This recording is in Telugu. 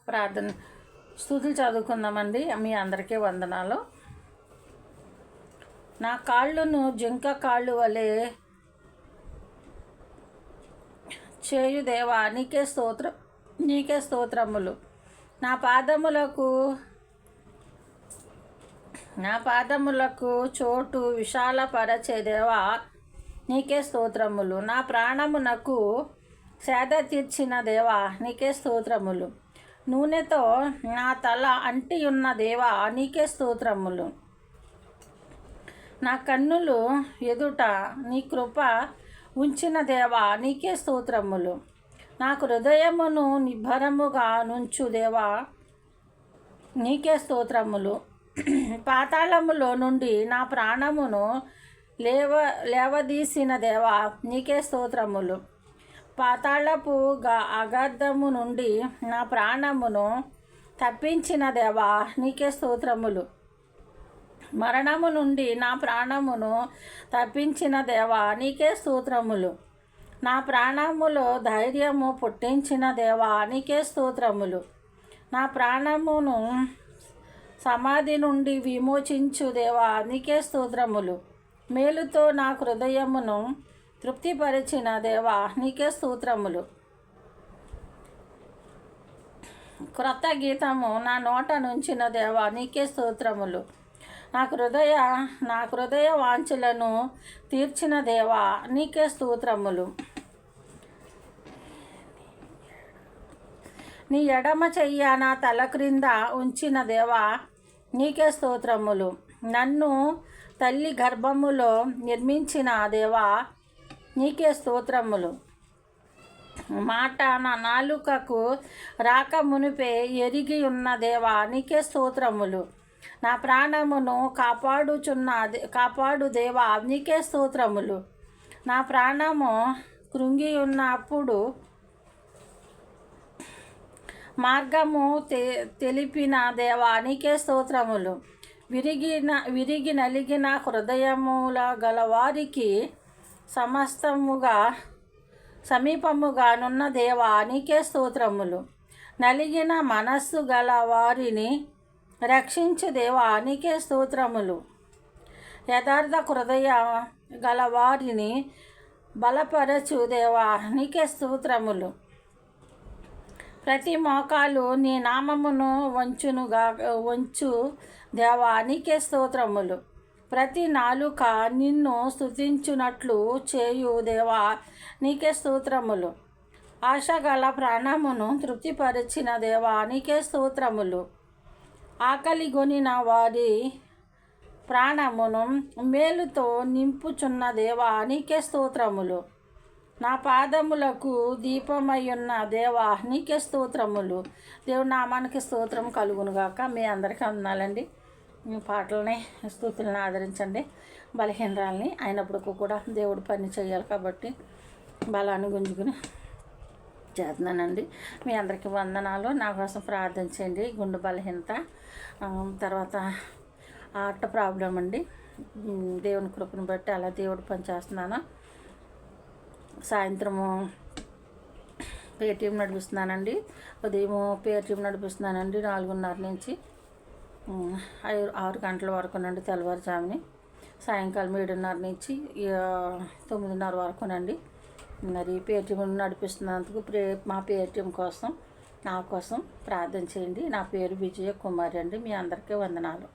ప్రార్థన స్తుతులు చదువుకుందామండి. మీ అందరికీ వందనాలు. నా కాళ్ళను జింక కాళ్ళు వలె చేయు దేవా, నీకే స్తోత్రములు. నా పాదములకు చోటు విశాలపరచే దేవా, నీకే స్తోత్రములు. నా ప్రాణమునకు సేద తీర్చిన దేవా, నీకే స్తోత్రములు. నూనెతో నా తల అంటియున్న దేవా, నీకే స్తోత్రములు. నా కన్నులు ఎదుట నీ కృప ఉంచిన దేవా, నీకే స్తోత్రములు. నాకు హృదయమును నిబ్బరముగా నుంచు దేవా, నీకే స్తోత్రములు. పాతాళములో నుండి నా ప్రాణమును లేవదీసిన దేవా, నీకే స్తోత్రములు. పాతాళపు అగాధము నుండి నా ప్రాణమును తప్పించిన దేవా, నీకే స్తోత్రములు. మరణము నుండి నా ప్రాణమును తప్పించిన దేవా, నీకే స్తోత్రములు. నా ప్రాణములో ధైర్యము పుట్టించిన దేవా, నీకే స్తోత్రములు. నా ప్రాణమును సమాధి నుండి విమోచించు దేవా, నీకే స్తోత్రములు. మేలుతో నా హృదయమును తృప్తిపరిచిన దేవా, నీకే స్తోత్రములు. క్రొత్త గీతము నా నోట నుంచిన దేవా, నీకే స్తోత్రములు. నా హృదయ వాంఛలను తీర్చిన దేవా, నీకే స్తోత్రములు. నీ ఎడమ చెయ్య నా తల క్రింద ఉంచిన దేవా, నీకే స్తోత్రములు. నన్ను తల్లి గర్భములో నిర్మించిన దేవా, నీకే స్తోత్రములు. మాట నా నాలుకకు రాక మునిపే ఎరిగి ఉన్న దేవా, నీకే స్తోత్రములు. నా ప్రాణమును కాపాడు దేవా, నీకే స్తోత్రములు. నా ప్రాణము కృంగి ఉన్నప్పుడు మార్గము తెలిపిన దేవా, నీకే స్తోత్రములు. విరిగి నలిగిన హృదయముల గలవారికి సమీపముగానున్న దేవా, నీకే స్తోత్రములు. నలిగిన మనస్సు గల వారిని రక్షించు దేవా, నీకే స్తోత్రములు. యథార్థ హృదయ గలవారిని బలపరచు దేవా, నీకే స్తోత్రములు. ప్రతి మోకాలు నీ నామమును వంచు దేవా, నీకే స్తోత్రములు. ప్రతి నాలుక నిన్ను స్తుతించునట్లు చేయు దేవా, నీకే స్తోత్రములు. ఆశగల ప్రాణమును తృప్తిపరిచిన దేవా, నీకే స్తోత్రములు. ఆకలిగొనిన వారి ప్రాణమును మేలుతో నింపుచున్న దేవా, నీకే స్తోత్రములు. నా పాదములకు దీపమయ్యున్న దేవా, నీకే స్తోత్రములు. దేవుని నామానికి స్తోత్రం కలుగునుగాక. మీ అందరికీ వందనాలండి. మీ పాటలని స్తుతులను ఆదరించండి. బలహీనరాలని అయినప్పుడు కూడా దేవుడు పని చేయాలి కాబట్టి బలాన్ని గుంజుకుని చేస్తున్నానండి. మీ అందరికీ వందనాలు. నా కోసం ప్రార్థన చేయండి. గుండె బలహీనత, తర్వాత హార్ట్ ప్రాబ్లం అండి. దేవుని కృపను బట్టి అలా దేవుడు పని చేస్తున్నాను. సాయంత్రము పేటీఎం నడిపిస్తున్నానండి. ఉదయం పేటీఎం నడిపిస్తున్నానండి 4:30 నుంచి 6 గంటల వరకునండి తెల్లవారుజాముని. సాయంకాలం 7:30 నుంచి 9:30 వరకునండి. మరి పేటీఎం నడిపిస్తున్నందుకు మా పేటీఎం కోసం నా కోసం ప్రార్థన చేయండి. నా పేరు విజయ కుమారి అండి. మీ అందరికీ వందనాలు.